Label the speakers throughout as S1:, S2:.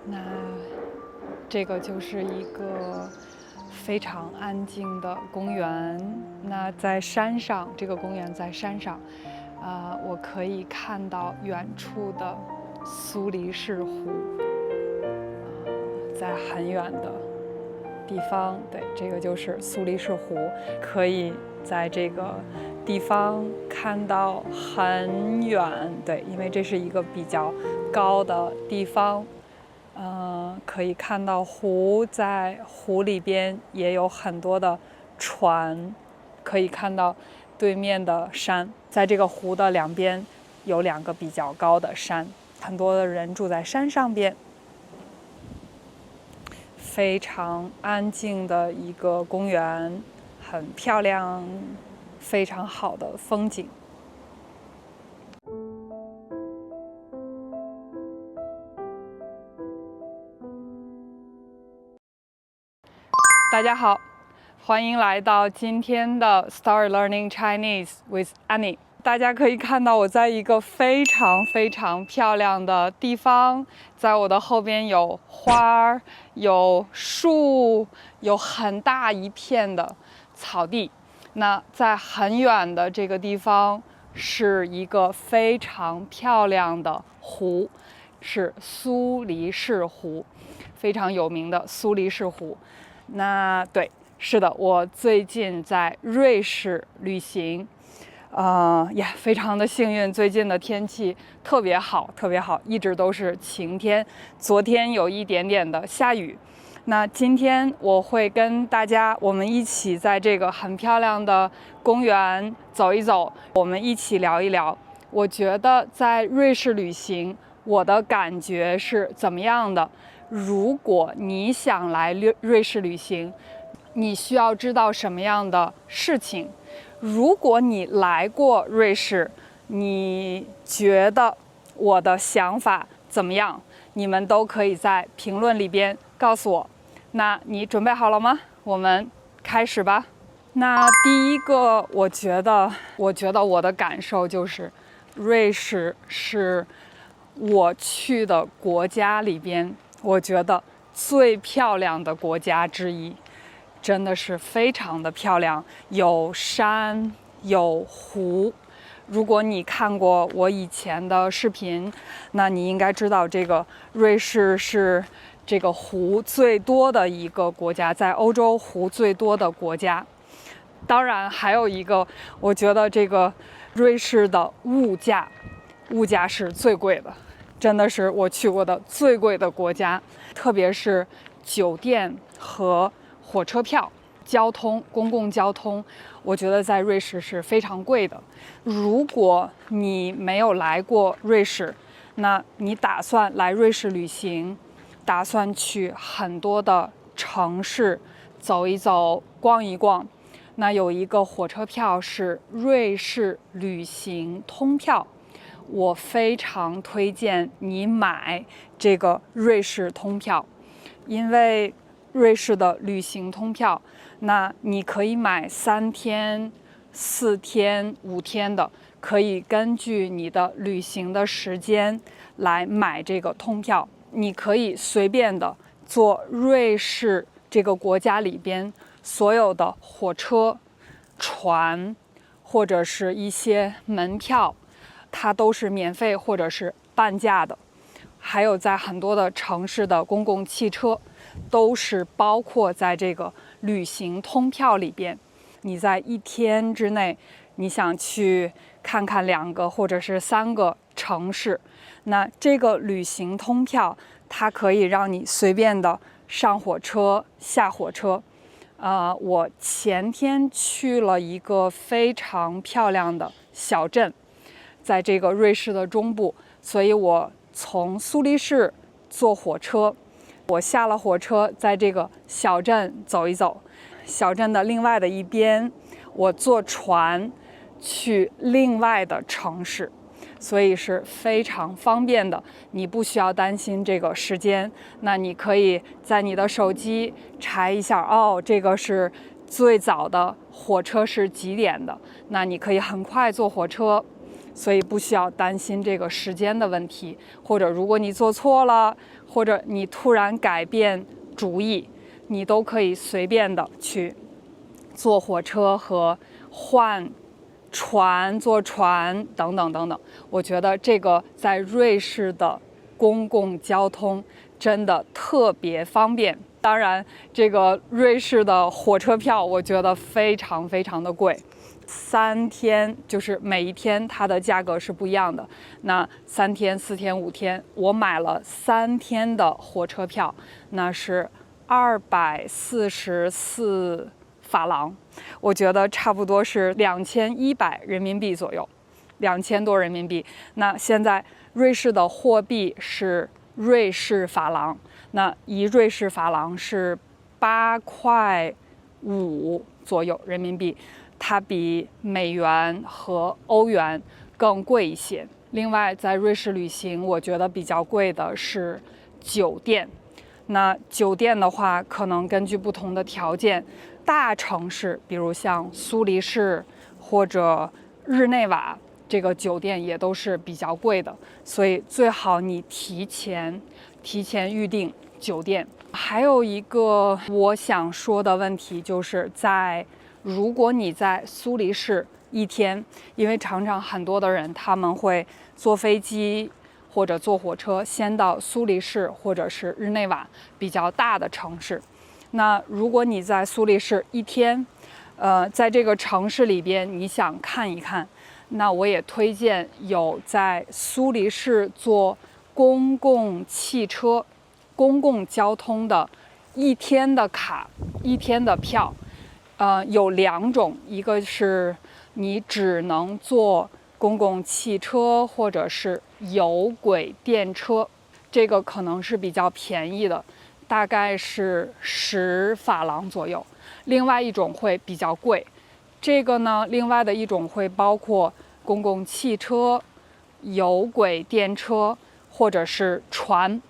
S1: 那这个就是一个非常安静的公园。那在山上，这个公园在山上，我可以看到远处的苏黎世湖，在很远的地方，对，这个就是苏黎世湖，可以在这个地方看到很远，对，因为这是一个比较高的地方。可以看到湖，在湖里边也有很多的船，可以看到对面的山，在这个湖的两边有2个比较高的山，很多的人住在山上边。非常安静的一个公园，很漂亮，非常好的风景。大家好，欢迎来到今天的 Start Learning Chinese with Annie。大家可以看到我在一个非常漂亮的地方，在我的后边有花，有树，有很大一片的草地。那在很远的这个地方是一个非常漂亮的湖，是苏黎世湖，非常有名的苏黎世湖。那对，是的，我最近在瑞士旅行，也非常的幸运，最近的天气特别好，一直都是晴天。昨天有一点点的下雨。那今天我会跟大家，我们一起在这个很漂亮的公园走一走，我们一起聊一聊。我觉得在瑞士旅行，我的感觉是怎么样的？如果你想来瑞士旅行，你需要知道什么样的事情？如果你来过瑞士，你觉得我的想法怎么样？你们都可以在评论里边告诉我。那你准备好了吗？我们开始吧。那第一个，我觉得我的感受就是，瑞士是我去的国家里边，我觉得最漂亮的国家之一，真的是非常的漂亮，有山有湖。如果你看过我以前的视频，那你应该知道这个瑞士是这个湖最多的一个国家，在欧洲湖最多的国家。当然还有一个，我觉得这个瑞士的物价是最贵的，真的是我去过的最贵的国家，特别是酒店和火车票、公共交通，我觉得在瑞士是非常贵的。如果你没有来过瑞士，那你打算来瑞士旅行，打算去很多的城市走一走、逛一逛，那有一个火车票是瑞士旅行通票，我非常推荐你买这个瑞士通票，因为瑞士的旅行通票，那你可以买3天、4天、5天的，可以根据你的旅行的时间来买这个通票。你可以随便的坐瑞士这个国家里边所有的火车、船或者是一些门票，它都是免费或者是半价的。还有在很多的城市的公共汽车都是包括在这个旅行通票里边。你在1天之内，你想去看看2个或者是3个城市，那这个旅行通票它可以让你随便的上火车、下火车。我前天去了一个非常漂亮的小镇，在这个瑞士的中部，所以我从苏黎世坐火车，我下了火车，在这个小镇走一走，小镇的另外的一边，我坐船去另外的城市，所以是非常方便的，你不需要担心这个时间。那你可以在你的手机查一下，这个是最早的火车是几点的，那你可以很快坐火车，所以不需要担心这个时间的问题。或者如果你坐错了，或者你突然改变主意，你都可以随便的去坐火车和换船、坐船等等等等。我觉得这个在瑞士的公共交通真的特别方便。当然，这个瑞士的火车票我觉得非常非常的贵，3天就是每一天它的价格是不一样的。那3天、4天、5天，我买了3天的火车票，那是244法郎，我觉得差不多是2100人民币左右，2000多人民币。那现在瑞士的货币是瑞士法郎，那1瑞士法郎是8.5块左右人民币，它比美元和欧元更贵一些。另外，在瑞士旅行，我觉得比较贵的是酒店。那酒店的话，可能根据不同的条件，大城市，比如像苏黎世或者日内瓦，这个酒店也都是比较贵的，所以最好你提前预定酒店。还有一个我想说的问题，就是如果你在苏黎世1天，因为常常很多的人他们会坐飞机或者坐火车先到苏黎世或者是日内瓦比较大的城市。那如果你在苏黎世1天，在这个城市里边你想看一看，那我也推荐有在苏黎世坐公共汽车、公共交通的1天的卡、1天的票。有2种，一个是你只能坐公共汽车或者是有轨电车，这个可能是比较便宜的，大概是10法郎左右。另外一种会比较贵，这个呢，另外的一种会包括公共汽车、有轨电车或者是船，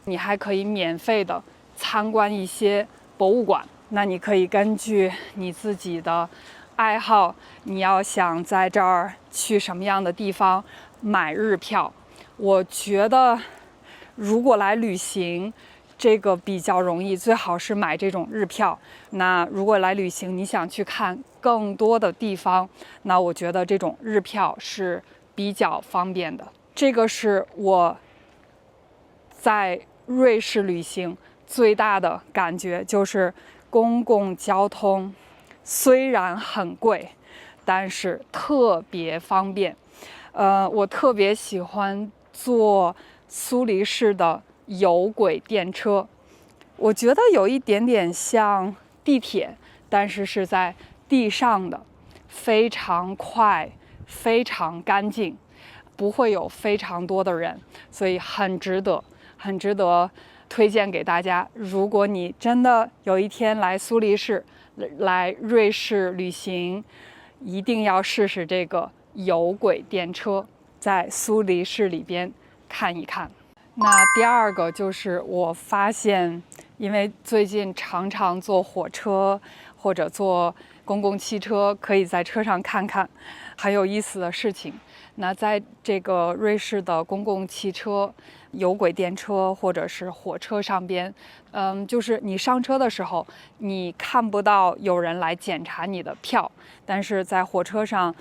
S1: 你还可以免费的参观一些博物馆。那你可以根据你自己的爱好，你要想在这儿去什么样的地方买日票。我觉得如果来旅行，这个比较容易，最好是买这种日票。那如果来旅行你想去看更多的地方，那我觉得这种日票是比较方便的。这个是我在瑞士旅行最大的感觉，就是公共交通虽然很贵，但是特别方便。我特别喜欢坐苏黎世的有轨电车，我觉得有一点点像地铁，但是是在地上的，非常快，非常干净，不会有非常多的人，所以很值得推荐给大家。如果你真的有一天来苏黎世、来瑞士旅行，一定要试试这个有轨电车，在苏黎世里边看一看。那第二个就是我发现，因为最近常常坐火车或者坐公共汽车，可以在车上看看很有意思的事情。那在这个瑞士的公共汽车、有轨电车或者是火车上边，就是你上车的时候，你看不到有人来检查你的票，但是在火车上，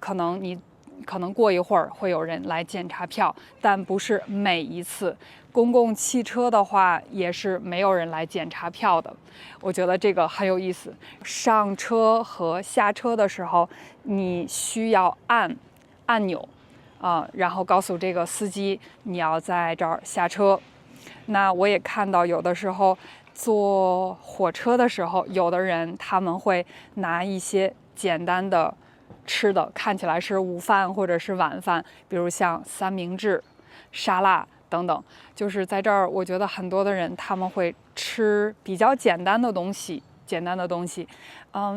S1: 可能过一会儿会有人来检查票，但不是每一次。公共汽车的话，也是没有人来检查票的。我觉得这个很有意思。上车和下车的时候，你需要按按钮，然后告诉这个司机你要在这儿下车。那我也看到有的时候坐火车的时候，有的人他们会拿一些简单的吃的，看起来是午饭或者是晚饭，比如像三明治、沙拉等等。就是在这儿，我觉得很多的人他们会吃比较简单的东西。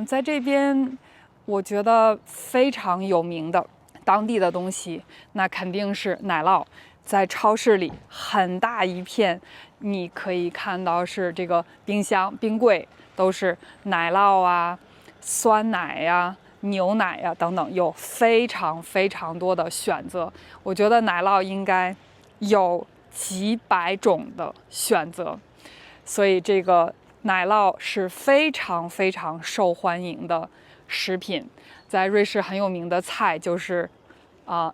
S1: 在这边我觉得非常有名的当地的东西，那肯定是奶酪。在超市里很大一片，你可以看到是这个冰箱、冰柜都是奶酪啊、酸奶呀、牛奶呀等等，有非常非常多的选择。我觉得奶酪应该有几百种的选择，所以这个奶酪是非常非常受欢迎的食品。在瑞士很有名的菜就是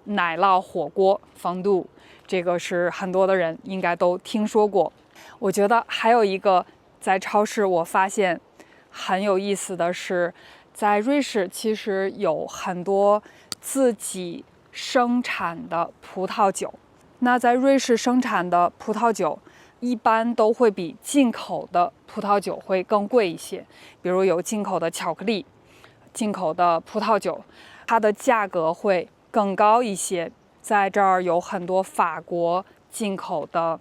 S1: 奶酪火锅 fondue， 这个是很多的人应该都听说过。我觉得还有一个在超市我发现很有意思的是，在瑞士其实有很多自己生产的葡萄酒。那在瑞士生产的葡萄酒一般都会比进口的葡萄酒会更贵一些，比如有进口的巧克力、进口的葡萄酒，它的价格会更高一些。在这儿有很多法国进口的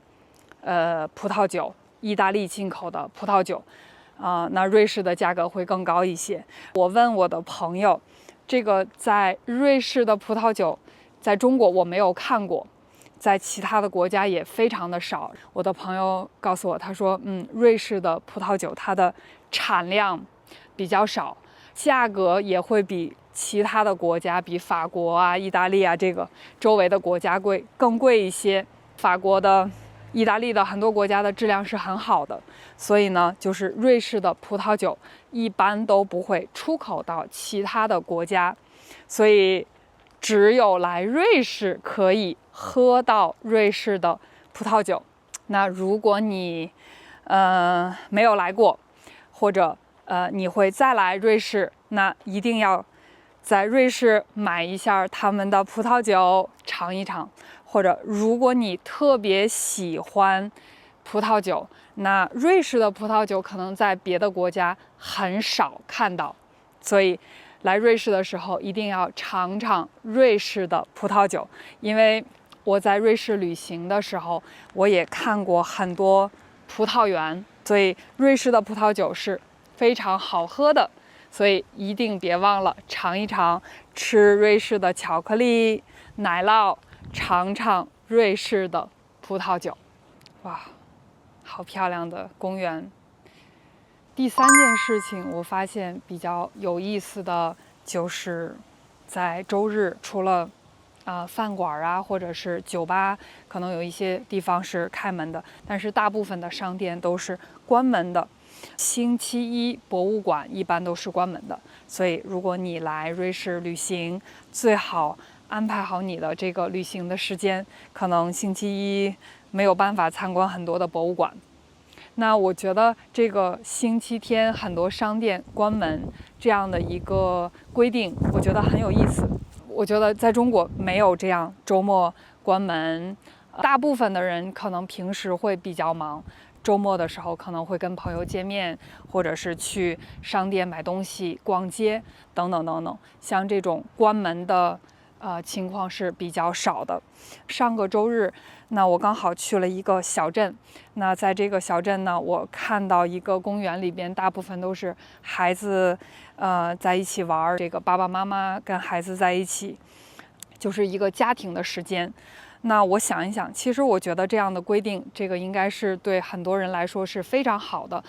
S1: 葡萄酒，意大利进口的葡萄酒，那瑞士的价格会更高一些。我问我的朋友，这个在瑞士的葡萄酒，在中国我没有看过，在其他的国家也非常的少。我的朋友告诉我，他说，瑞士的葡萄酒它的产量比较少，价格也会比其他的国家，比法国啊、意大利啊这个周围的国家更贵一些。法国的、意大利的很多国家的质量是很好的，所以呢，就是瑞士的葡萄酒一般都不会出口到其他的国家，所以只有来瑞士可以喝到瑞士的葡萄酒。那如果你没有来过，或者你会再来瑞士，那一定要在瑞士买一下他们的葡萄酒尝一尝。或者如果你特别喜欢葡萄酒，那瑞士的葡萄酒可能在别的国家很少看到，所以来瑞士的时候一定要尝尝瑞士的葡萄酒。因为我在瑞士旅行的时候，我也看过很多葡萄园，所以瑞士的葡萄酒是非常好喝的，所以一定别忘了尝一尝，吃瑞士的巧克力、奶酪，尝尝瑞士的葡萄酒。哇，好漂亮的公园。第三件事情我发现比较有意思的就是在周日，除了饭馆啊或者是酒吧可能有一些地方是开门的，但是大部分的商店都是关门的。星期一博物馆一般都是关门的，所以如果你来瑞士旅行，最好安排好你的这个旅行的时间，可能星期一没有办法参观很多的博物馆。那我觉得这个星期天很多商店关门这样的一个规定，我觉得很有意思。我觉得在中国没有这样周末关门，大部分的人可能平时会比较忙，周末的时候可能会跟朋友见面，或者是去商店买东西、逛街等等等等。像这种关门的情况是比较少的。上个周日，那我刚好去了一个小镇。那在这个小镇呢，我看到一个公园里边，大部分都是孩子，在一起玩。这个爸爸妈妈跟孩子在一起，就是一个家庭的时间。那我想一想，其实我觉得这样的规定，这个应该是对很多人来说是非常好的，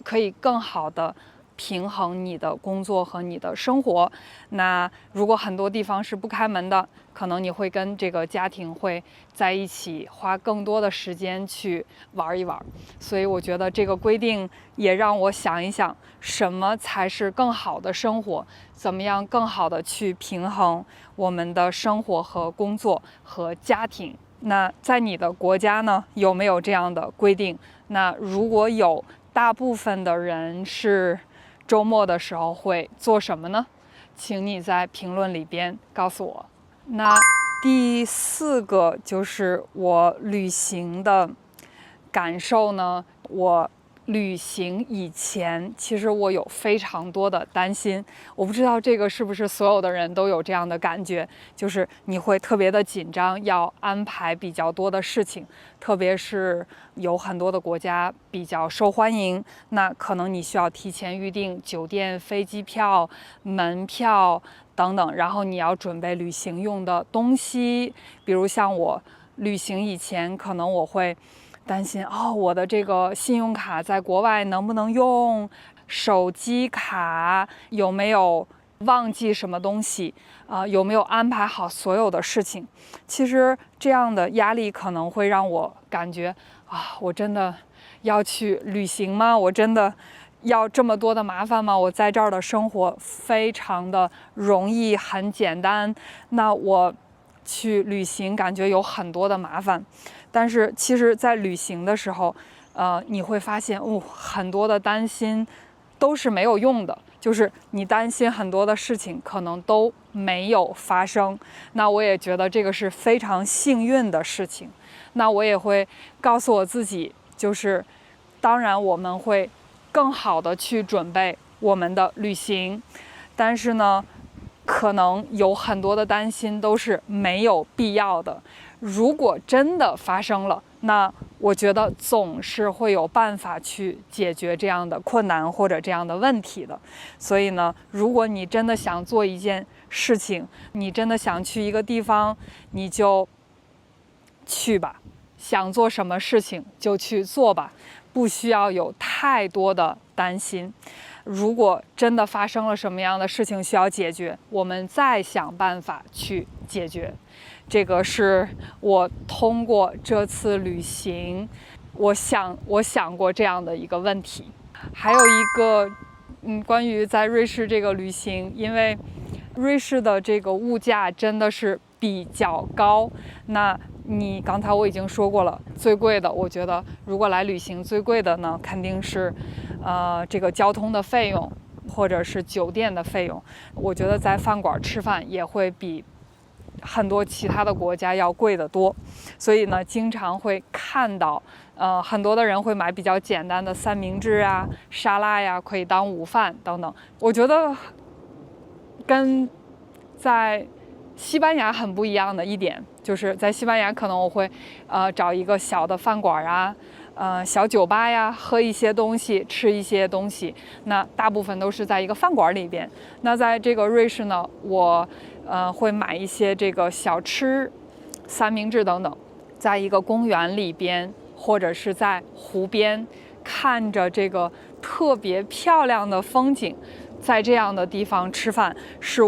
S1: 可以更好的平衡你的工作和你的生活。那如果很多地方是不开门的，可能你会跟这个家庭会在一起花更多的时间去玩一玩。所以我觉得这个规定也让我想一想，什么才是更好的生活，怎么样更好的去平衡我们的生活和工作和家庭。那在你的国家呢，有没有这样的规定？那如果有，大部分的人是周末的时候会做什么呢？请你在评论里边告诉我。那第四个就是我旅行的感受呢，我旅行以前，其实我有非常多的担心。我不知道这个是不是所有的人都有这样的感觉，就是你会特别的紧张，要安排比较多的事情，特别是有很多的国家比较受欢迎，那可能你需要提前预定酒店、飞机票、门票等等，然后你要准备旅行用的东西，比如像我旅行以前，可能我会担心我的这个信用卡在国外能不能用，手机卡有没有忘记什么东西，有没有安排好所有的事情。其实这样的压力可能会让我感觉我真的要去旅行吗？我真的要这么多的麻烦吗？我在这儿的生活非常的容易，很简单，那我去旅行感觉有很多的麻烦。但是其实在旅行的时候，你会发现很多的担心都是没有用的，就是你担心很多的事情可能都没有发生。那我也觉得这个是非常幸运的事情。那我也会告诉我自己，就是当然我们会更好的去准备我们的旅行，但是呢，可能有很多的担心都是没有必要的。如果真的发生了，那我觉得总是会有办法去解决这样的困难或者这样的问题的。所以呢，如果你真的想做一件事情，你真的想去一个地方，你就去吧，想做什么事情就去做吧，不需要有太多的担心。如果真的发生了什么样的事情需要解决，我们再想办法去解决。这个是我通过这次旅行，我想过这样的一个问题。还有一个，关于在瑞士这个旅行，因为瑞士的这个物价真的是比较高。那刚才我已经说过了，最贵的，我觉得如果来旅行最贵的呢，肯定是这个交通的费用，或者是酒店的费用。我觉得在饭馆吃饭也会比很多其他的国家要贵得多。所以呢，经常会看到很多的人会买比较简单的三明治啊、沙拉呀，可以当午饭等等。我觉得跟在西班牙很不一样的一点，就是在西班牙可能我会找一个小的饭馆啊，小酒吧呀，喝一些东西，吃一些东西。那大部分都是在一个饭馆里边。那在这个瑞士呢，我会买一些这个小吃、三明治等等，在一个公园里边，或者是在湖边，看着这个特别漂亮的风景，在这样的地方吃饭，是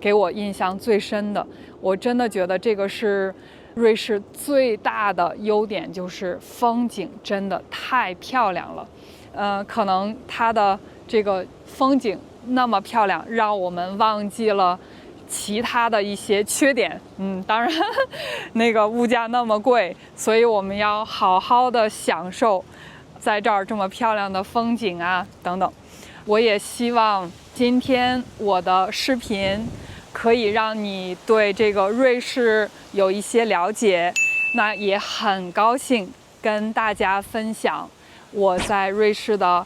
S1: 给我印象最深的。我真的觉得这个是瑞士最大的优点，就是风景真的太漂亮了。可能它的这个风景那么漂亮，让我们忘记了其他的一些缺点。当然那个物价那么贵，所以我们要好好的享受在这儿这么漂亮的风景啊等等。我也希望今天我的视频可以让你对这个瑞士有一些了解。那也很高兴跟大家分享我在瑞士的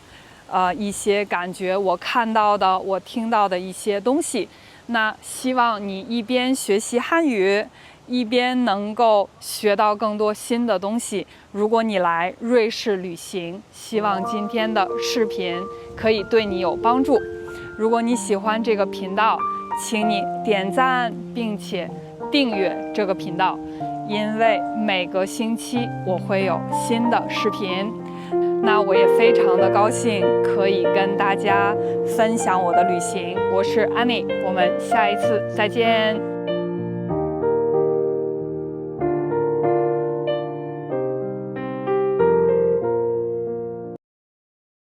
S1: 一些感觉，我看到的，我听到的一些东西。那希望你一边学习汉语，一边能够学到更多新的东西。如果你来瑞士旅行，希望今天的视频可以对你有帮助。如果你喜欢这个频道，请你点赞并且订阅这个频道，因为每个星期我会有新的视频。那我也非常的高兴可以跟大家分享我的旅行。我是 Annie， 我们下一次再见。